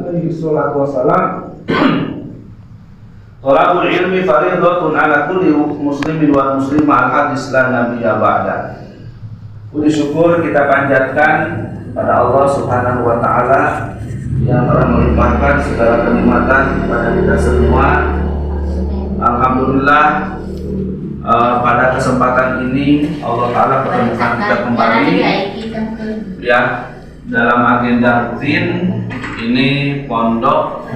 alaihi salatu wassalam, Thalabul ilmi fardhatun ala kulli muslimin wal muslimah al-hadis la nabiyya ba'da. Puji syukur kita panjatkan pada Allah Subhanahu wa taala yang telah melimpahkan segala kenikmatan kepada kita semua. Alhamdulillah, pada kesempatan ini Allah taala pertemukan kita kembali ya dalam agenda rutin ini pondok.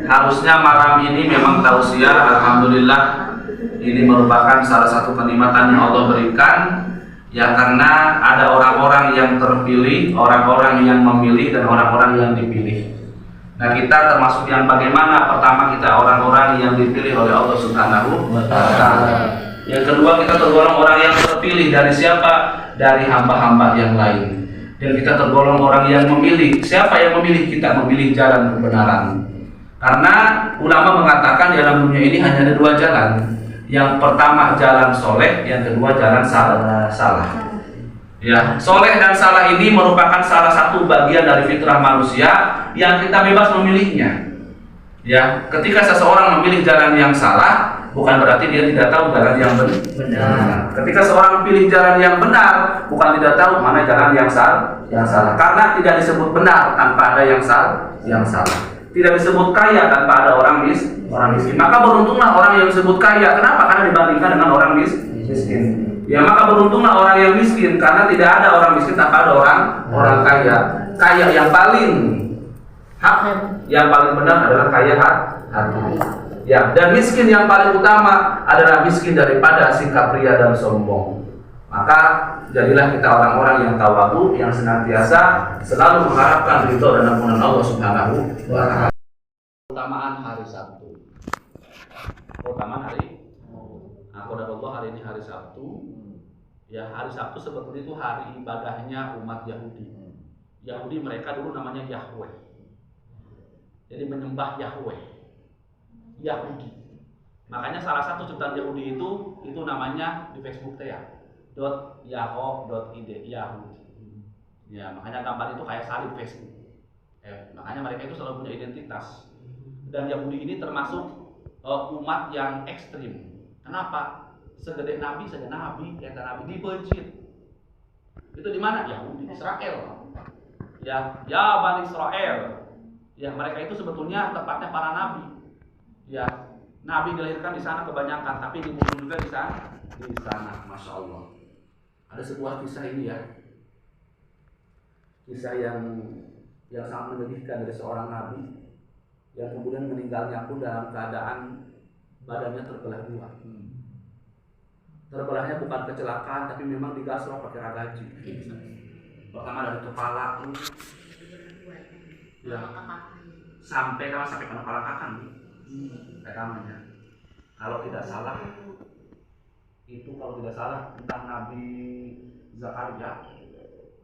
Harusnya malam ini memang tausiah. Alhamdulillah, ini merupakan salah satu kenikmatan yang Allah berikan ya, karena ada orang-orang yang terpilih, orang-orang yang memilih, dan orang-orang yang dipilih. Nah, kita termasuk yang bagaimana? Pertama, kita orang-orang yang dipilih oleh Allah Subhanahu wa taala. Yang kedua, kita tergolong orang yang terpilih dari siapa? Dari hamba-hamba yang lain. Dan kita tergolong orang yang memilih. Siapa yang memilih? Kita memilih jalan kebenaran. Karena ulama mengatakan di dalam dunia ini hanya ada dua jalan. Yang pertama jalan soleh, yang kedua jalan salah. Ya, soleh dan salah ini merupakan salah satu bagian dari fitrah manusia yang kita bebas memilihnya. Ya, ketika seseorang memilih jalan yang salah, bukan berarti dia tidak tahu jalan yang benar. Ketika seorang pilih jalan yang benar, bukan tidak tahu mana jalan yang salah. Karena tidak disebut benar tanpa ada yang salah. Tidak disebut kaya tanpa ada orang miskin. Maka beruntunglah orang yang disebut kaya. Kenapa? Karena dibandingkan dengan orang miskin. Ya, maka beruntunglah orang yang miskin karena tidak ada orang miskin tanpa ada orang kaya. Kaya yang paling benar adalah kaya hati. Ya, dan miskin yang paling utama adalah miskin daripada sikap ria dan sombong. Maka jadilah kita orang-orang yang tawadu, yang senantiasa selalu mengharapkan ridho dan ampunan Allah Subhanahu wa taala. Keutamaan hari Sabtu. Keutamaan hari Allah, hari ini hari Sabtu. Ya, hari Sabtu sebetulnya itu hari ibadahnya umat Yahudi. Yahudi mereka dulu namanya Yahweh. Jadi menyembah Yahweh. Yahudi. Makanya salah satu ciptaan Yahudi itu namanya di Facebook teh ya. .yahoo.id Yahudi. Ya, makanya gambar itu kayak salib Facebook. Makanya mereka itu selalu punya identitas. Dan Yahudi ini termasuk umat yang ekstrim. Kenapa? Segede Nabi saja Nabi dipencit. Itu di mana? Yahudi, Israel. Ya Bani Israel. Ya, mereka itu sebetulnya tepatnya para nabi. Ya, nabi dilahirkan di sana kebanyakan, tapi dibunuh juga di sana. Masya Allah. Ada sebuah kisah ini ya, kisah yang sangat menyedihkan dari seorang nabi yang kemudian meninggalnya pun dalam keadaan badannya terbelah dua. Terbelahnya bukan kecelakaan, tapi memang digasrok pakai ragaji. Pertama dari kepala tuh, ya, sampai kepala kakan, namanya. Kalau tidak salah tentang Nabi Zakaria,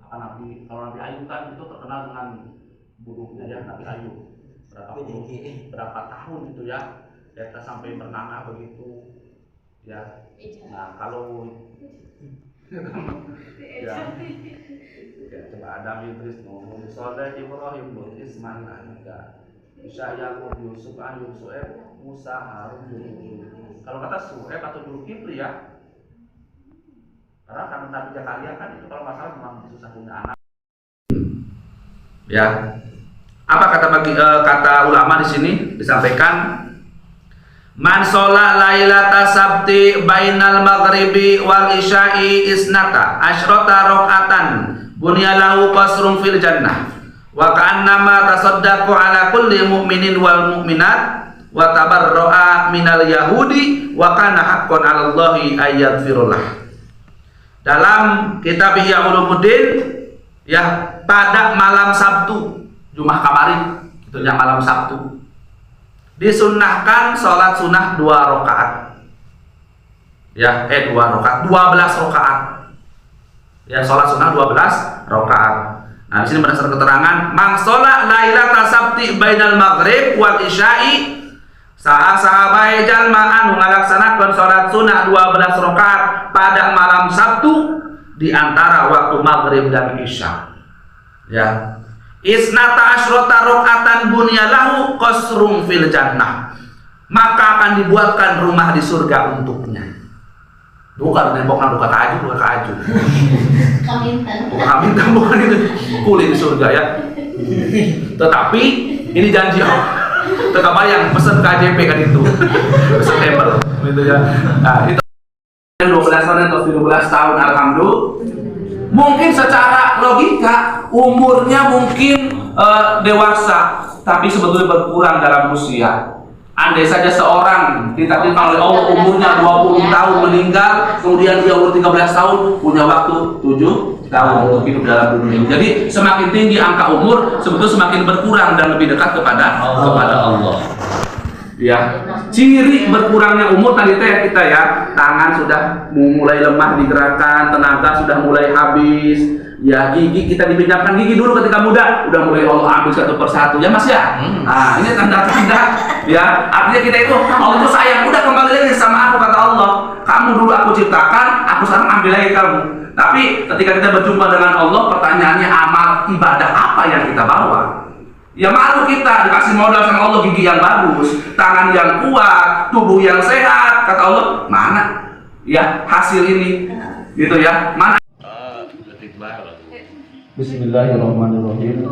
kalau Nabi Ayub kan itu terkenal dengan buruknya ya, Nabi Ayub berapa tahun itu ya, kita sampai bernanah begitu ya. Nah, kalau ya coba Adam, Idris, Nuh, Soleh, Ibrahim, Lut, Ismail, Isa, Yakub, Yusuf, Ayub, Su'aib, Musa, Harun, Kalau kata Su'aib atau Zulkifli ya, karena kan Nabi Zakaria kan itu kalau masalah memang susah punya anak. Ya, apa kata ulama di sini disampaikan? Man sholat lailata sabti bainal maghribi wal isya'i isnata asyrata rakaatan bunyalahu qasrun fil jannah wa ka'annama tasaddaqu ala kulli mu'minin wal mu'minat wa tabarra'a minal yahudi wa kana haqqan 'ala Allahi ayyaghfirullah. Dalam kitab Ihya Ulumuddin ya, pada malam Sabtu, Jumat kemarin, itu yang malam Sabtu, disunnahkan sholat sunnah 2 rakaat. Ya, 2 rakaat, 12 rakaat. Ya, sholat sunnah 12 rakaat. Nah, di sini berdasarkan keterangan, mang sholat lailata sabti bainal maghrib wal isya'i, sahabai jalma anu ngalaksanakeun sholat sunnah 12 rakaat pada malam Sabtu di antara waktu maghrib dan isya. Ya, Isnata asyrota rakaatan bunyalahu qasrun fil jannah. Maka akan dibuatkan rumah di surga untuknya. Bukan bukan buka kaju. Kamintan bukan itu kulit di surga ya. Tetapi ini janji Allah. Tetap yang pesan KJP kan itu. September gitu ya. Nah, itu 12 tahun atau 17 tahun alhamdulillah. Mungkin secara logika umurnya mungkin dewasa, tapi sebetulnya berkurang dalam usia. Andai saja seorang ditakdirkan oleh Allah umurnya 20 tahun meninggal, kemudian dia umur 13 tahun, punya waktu 7 tahun untuk hidup dalam dunia ini. Jadi semakin tinggi angka umur, sebetulnya semakin berkurang dan lebih dekat kepada Allah. Ya, ciri berkurangnya umur tadi kita ya, tangan sudah mulai lemah digerakkan, tenaga sudah mulai habis. Ya, gigi kita dipinjamkan gigi dulu ketika muda, udah mulai Allah ambil satu persatu ya Mas ya. Nah, ini tanda-tanda ya, artinya kita itu Allah itu sayang, udah kembali lagi sama aku kata Allah. Kamu dulu aku ciptakan, aku sekarang ambil lagi kamu. Tapi ketika kita berjumpa dengan Allah, pertanyaannya amal ibadah apa yang kita bawa? Ya malu kita dikasih modal sama Allah, gigi yang bagus, tangan yang kuat, tubuh yang sehat, kata Allah, mana ya hasil ini gitu ya, mana. Bismillahirrahmanirrahim.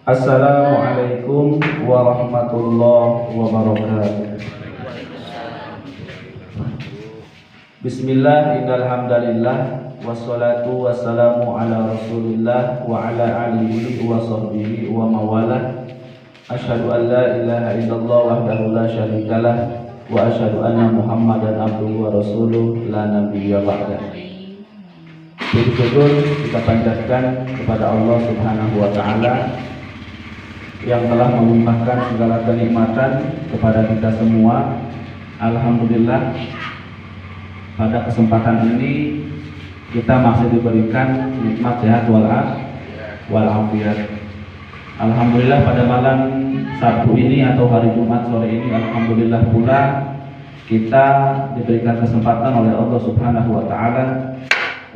Assalamualaikum warahmatullahi wabarakatuh. Bismillah, innal hamdalillah, wassalatu wassalamu ala Rasulillah wa ala alihi wa sahbihi wa mawalah. Asyhadu an la ilaha illallah wahdahu la syarikalah wa asyhadu anna Muhammadan abduhu wa rasuluh la nabiyya ba'da. Syukur kita panjatkan kepada Allah Subhanahu wa taala yang telah melimpahkan segala kenikmatan kepada kita semua. Alhamdulillah, pada kesempatan ini kita masih diberikan nikmat sehat walafiat. Alhamdulillah, pada malam Sabtu ini atau hari Jumat sore ini, alhamdulillah pula kita diberikan kesempatan oleh Allah Subhanahu wa taala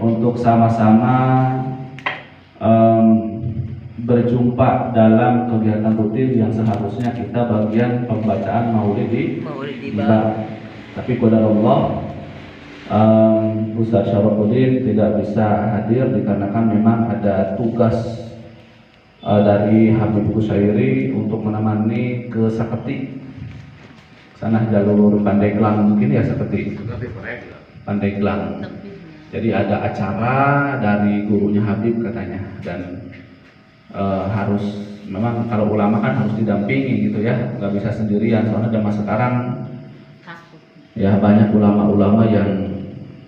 untuk sama-sama berjumpa dalam kegiatan rutin yang seharusnya kita bagian pembacaan maulid di tapi qadarullah Ustaz Syarafuddin tidak bisa hadir dikarenakan memang ada tugas dari Habib Kusyairi untuk menemani ke Saketi, sana jalur Pandeglang mungkin ya, Saketi Pandeglang. Jadi ada acara dari gurunya Habib katanya, dan harus memang kalau ulama kan harus didampingi gitu ya, nggak bisa sendirian. Soalnya zaman sekarang ya banyak ulama-ulama yang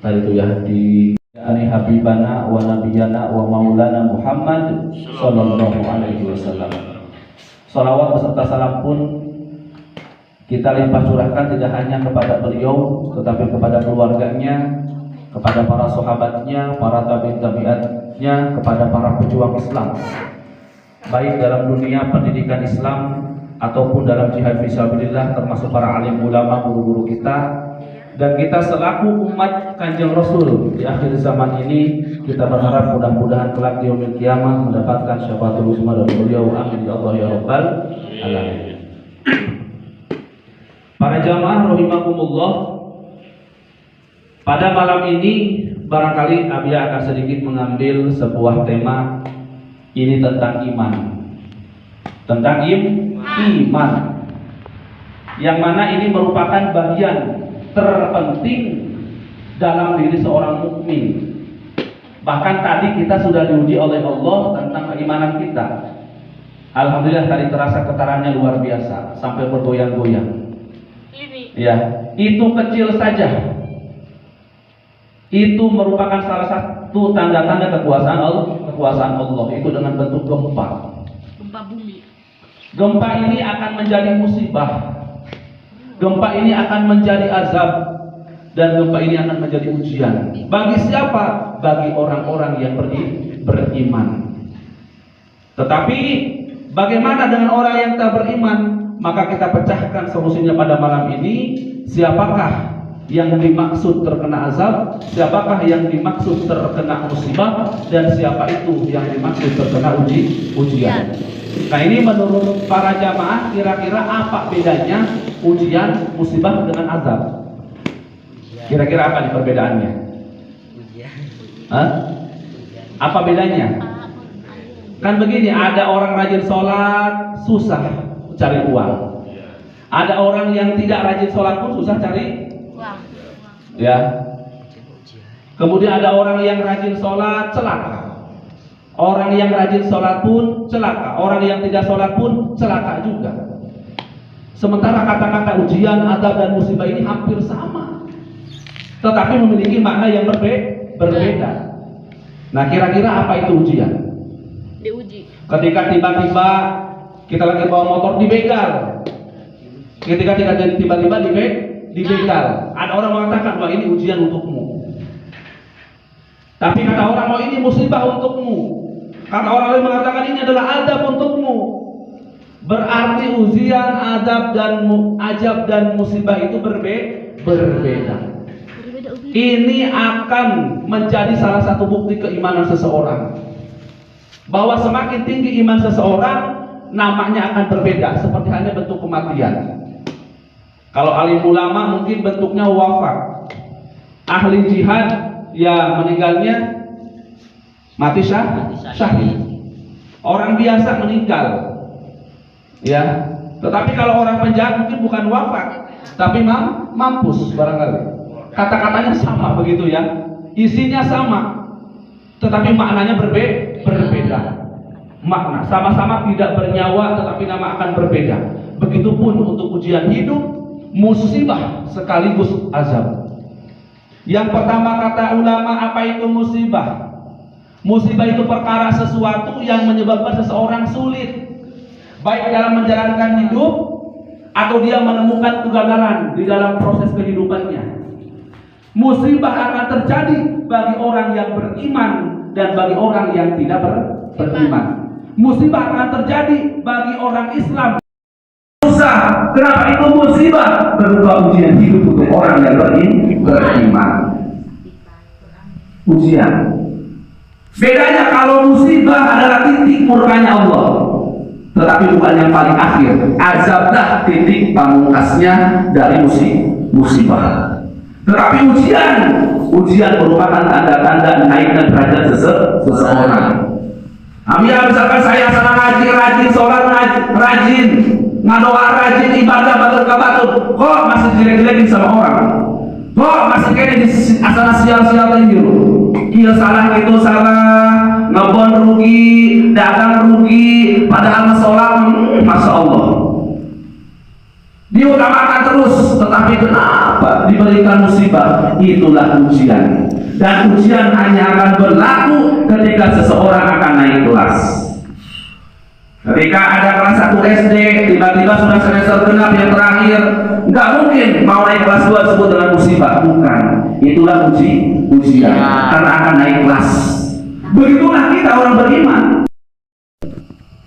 tadi itu ya di ani habibana wa nabiyana wa maulana Muhammad sallallahu alaihi wasallam. Salawat beserta salam pun kita limpah curahkan tidak hanya kepada beliau, tetapi kepada keluarganya, kepada para sahabatnya, para tabi'in tabi'atnya, kepada para pejuang Islam, baik dalam dunia pendidikan Islam ataupun dalam jihad fisabilillah, termasuk para alim ulama, guru-guru kita, dan kita selaku umat Kanjeng Rasul di akhir zaman ini. Kita berharap mudah-mudahan kelak di yaumil qiyamah mendapatkan syafaatul uzma dari beliau. Amin ya Allah ya rabbal alamin. Para jamaah rahimakumullah, pada malam ini barangkali Abia akan sedikit mengambil sebuah tema ini tentang iman. Tentang iman. Yang mana ini merupakan bagian terpenting dalam diri seorang mukmin. Bahkan tadi kita sudah diuji oleh Allah tentang keimanan kita. Alhamdulillah tadi terasa getarannya luar biasa sampai bergoyang-goyang. Ya, itu kecil saja. Itu merupakan salah satu tanda-tanda kekuasaan Allah. Itu dengan bentuk gempa bumi. Gempa ini akan menjadi musibah. Gempa ini akan menjadi azab, dan gempa ini akan menjadi ujian. Bagi siapa? Bagi orang-orang yang beriman. Tetapi bagaimana dengan orang yang tak beriman? Maka kita pecahkan solusinya pada malam ini. Siapakah yang dimaksud terkena azab, siapakah yang dimaksud terkena musibah, dan siapa itu yang dimaksud terkena ujian. Nah, ini menurut para jamaah kira-kira apa bedanya ujian, musibah dengan azab? Kira-kira apa nih perbedaannya? Hah? Apa bedanya? Kan begini, ada orang rajin sholat susah cari uang. Ada orang yang tidak rajin sholat pun susah cari uang. Ya. Kemudian ada orang yang rajin sholat celaka. Orang yang rajin sholat pun celaka. Orang yang tidak sholat pun celaka juga. Sementara kata-kata ujian, azab dan musibah ini hampir sama, tetapi memiliki makna yang berbeda. Nah, kira-kira apa itu ujian? Diuji. Ketika tiba-tiba kita lagi bawa motor dibegal. Ketika tiba-tiba dibegal. Ada orang mengatakan, wah ini ujian untukmu. Tapi kata orang, oh ini musibah untukmu. Kata orang lain mengatakan ini adalah azab untukmu. Berarti ujian, azab dan musibah itu berbeda. Ini akan menjadi salah satu bukti keimanan seseorang, bahwa semakin tinggi iman seseorang, namanya akan berbeda, seperti halnya bentuk kematian. Kalau alim ulama mungkin bentuknya wafat. Ahli jihad ya meninggalnya mati syahid. Orang biasa meninggal. Ya. Tetapi kalau orang penjahat mungkin bukan wafat, tapi mampus barangkali. Kata-katanya sama begitu ya. Isinya sama, tetapi maknanya berbeda. Makna sama-sama tidak bernyawa, tetapi nama akan berbeda. Begitupun untuk ujian hidup, musibah sekaligus azab. Yang pertama kata ulama, apa itu musibah? Musibah itu perkara sesuatu yang menyebabkan seseorang sulit, baik dalam menjalankan hidup atau dia menemukan kegagalan di dalam proses kehidupannya. Musibah akan terjadi bagi orang yang beriman dan bagi orang yang tidak beriman. Musibah akan terjadi bagi orang Islam. Susah. Kenapa itu musibah? Berupa ujian hidup untuk orang yang beriman. Ujian. Bedanya kalau musibah adalah titik murkanya Allah, tetapi bukan yang paling akhir. Azablah titik pamungkasnya dari musibah. Tetapi ujian merupakan tanda-tanda naiknya derajat seseorang. Ambil misalkan saya senang ngaji, rajin sholat, rajin ngadoa, rajin ibadah, batul, kok masih jelek-jelekin sama orang? Kok masih kayak di asal sial-sial lagi? Iya salah, itu salah, ngebon rugi, dagang rugi, padahal sholat, masya Allah. Diutamakan terus, tetapi kenapa diberikan musibah? Itulah ujian. Dan ujian hanya akan berlaku ketika seseorang akan naik kelas. Ketika ada kelas 1 SD, tiba-tiba sudah semester genap yang terakhir, nggak mungkin mau naik kelas 2 disebut dengan musibah. Bukan. Itulah ujian, karena akan naik kelas. Begitulah kita orang beriman.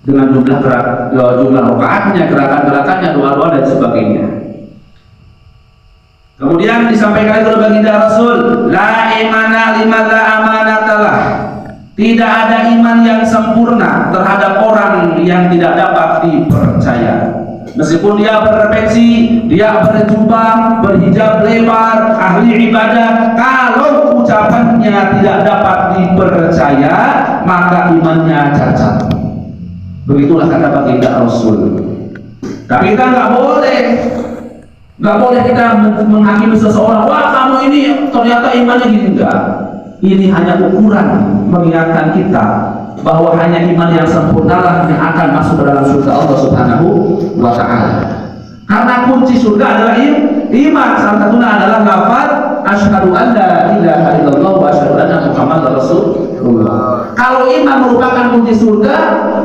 Dengan jumlah rakaatnya, gerakan-gerakannya, doa-doa dan sebagainya. Kemudian disampaikan oleh baginda Rasul, la imana liman la amanatalah. Tidak ada iman yang sempurna terhadap orang yang tidak dapat dipercaya. Meskipun dia berpeci, dia berjubah, berhijab lebar, ahli ibadah, kalau ucapannya tidak dapat dipercaya, maka imannya cacat. Begitulah kata baginda Rasul. Tapi kita nggak boleh kita menghakimi seseorang. Wah, kamu ini ternyata imannya gini. Enggak. Ini hanya ukuran mengingatkan kita bahwa hanya iman yang sempurnalah yang akan masuk ke dalam surga Allah Subhanahu wa Ta'ala. Karena kunci surga adalah iman. Salah satunya adalah lafaz asyhadu an la ilaha illallah wa asyhadu anna Muhammadar Rasulullah. Kalau iman merupakan kunci surga,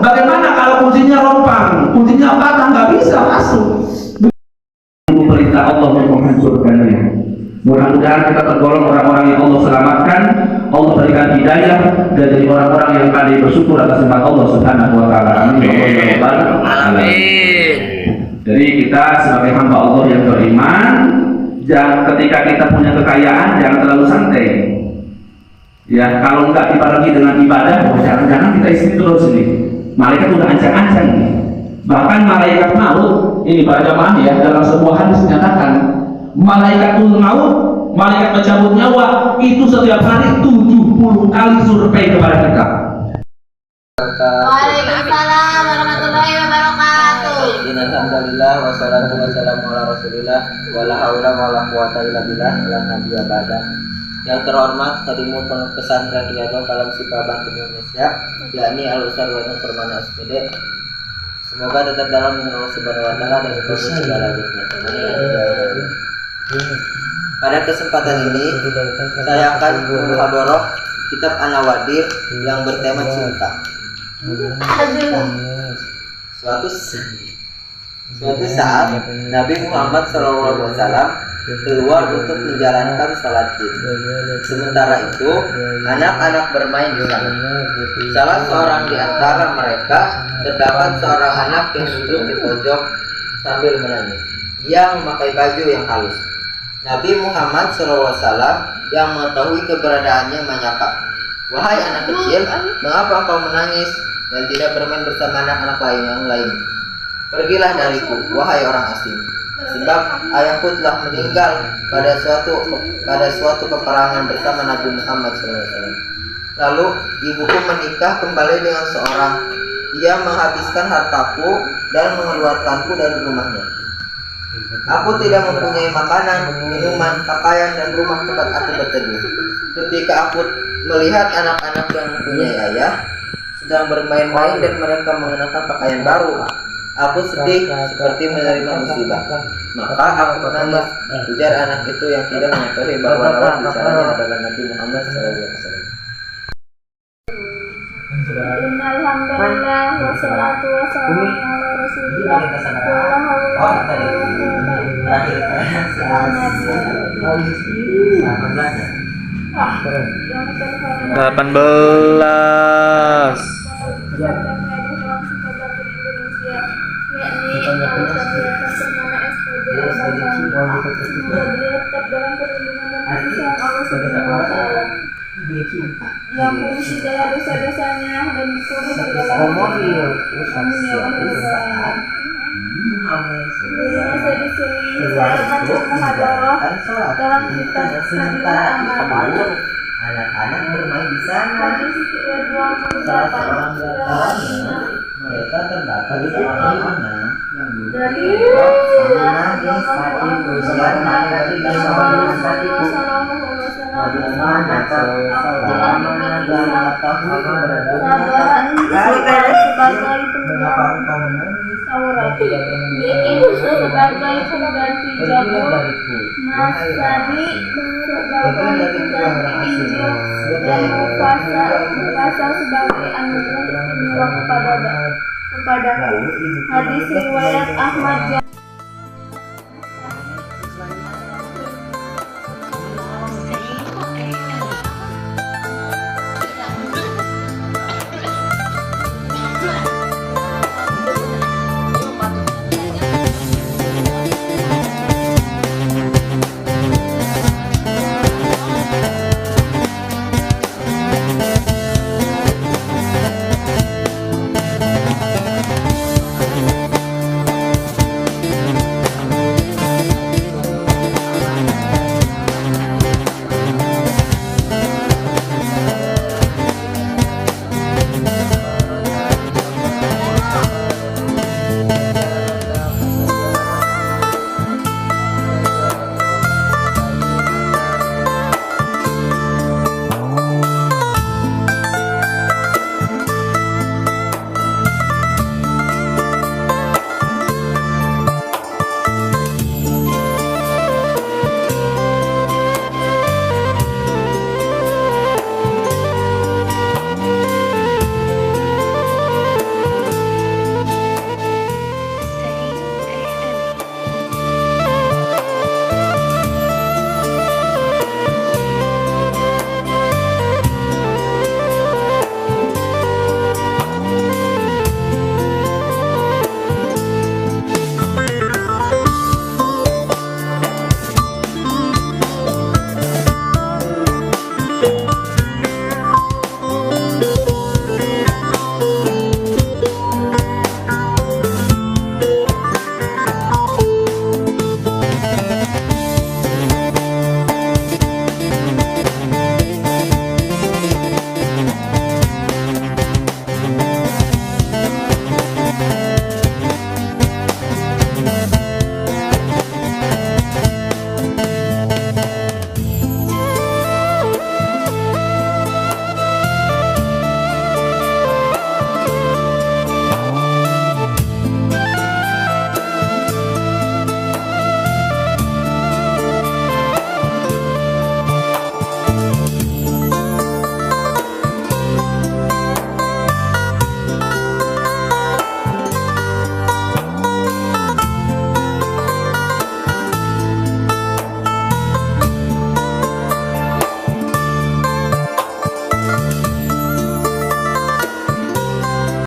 bagaimana kalau kuncinya rompang, kuncinya patah, nggak bisa masuk? Perintah Allah untuk menghancurkannya. Mudah-mudahan kita tergolong orang-orang yang Allah selamatkan, Allah berikan hidayah, dan jadi orang-orang yang pandai bersyukur atas nikmat Allah Subhanahu wa Ta'ala. Amin. Jadi kita sebagai hamba Allah yang beriman, jangan ketika kita punya kekayaan jangan terlalu santai. Ya, kalau nggak dibarengi dengan ibadah, jangan-jangan kita istri terus ini. Malaikat udah ancang-ancang nih. Bahkan malaikat maut ini para jamaah ya, dalam sebuah hadis dinyatakan malaikatul maut, malaikat pencabut nyawa itu setiap hari 70 kali survei kepada kita. Waalaikumsalam warahmatullahi wabarakatuh. Alhamdulillah wassalatu wassalamu ala rasulillah wala haula wala quwata illa billah la nabiyya ba'da. Yang terhormat Khadimul Pondok Pesantren Riyadhah Kalam Sipa Banten Indonesia, yakni Al-Ustaz Wadud Permana SPD. Semoga tetap dalam lindungan Allah Subhanahu wa taala dan dikabulkan segala hajatnya. Pada kesempatan ini saya akan muhadharah kitab An-Nawadir yang bertema cinta. Suatu saat Nabi Muhammad SAW keluar untuk menjalankan salat Id. Sementara itu anak-anak bermain di sana. Salah seorang di antara mereka terdapat seorang anak yang duduk di pojok sambil menangis. Ia memakai baju yang halus. Nabi Muhammad SAW yang mengetahui keberadaannya menyapa, "Wahai anak kecil, mengapa engkau menangis dan tidak bermain bersama anak-anak yang lain? Pergilah dariku, wahai orang asing, sebab ayahku telah meninggal pada suatu peperangan bersama Nabi Muhammad SAW. Lalu ibuku menikah kembali dengan seorang. Ia menghabiskan hartaku dan mengeluarkanku dari rumahnya. Aku tidak mempunyai makanan, minuman, pakaian, dan rumah tempat aku berteduh. Ketika aku melihat anak-anak yang mempunyai ayah sedang bermain-main dan mereka mengenakan pakaian baru, aku sedih seperti menerima musibah. Maka aku menangis." Ujar anak itu yang tidak mengetahui bahwa lawan bicaranya adalah Nabi Muhammad SAW. Innalhamdulillah wassalatu wassalamu ala rasulillah wala haula wala quwwata illa billah. 18 yang mengisi segala dosa-dosanya dan dikubur segala amin ya Allah. Di sini saya akan muhadharah dalam kitab Sabilah Amal. Anak-anak bermain di sana. Hadis 28. Mereka terdapat di seorang anak yang Dari menangis saat berusia dari bersama saat itu. Bagaimana seorang mengajar mengetahui keberadaannya? sebagai Mengapa engkau menangis? Taurat itu sebagai pengganti Zabur, Masani sebagai pengganti Injil, dan Mufasa sebagai anugerah istimewa kepadaku. Hadis riwayat Ahmad.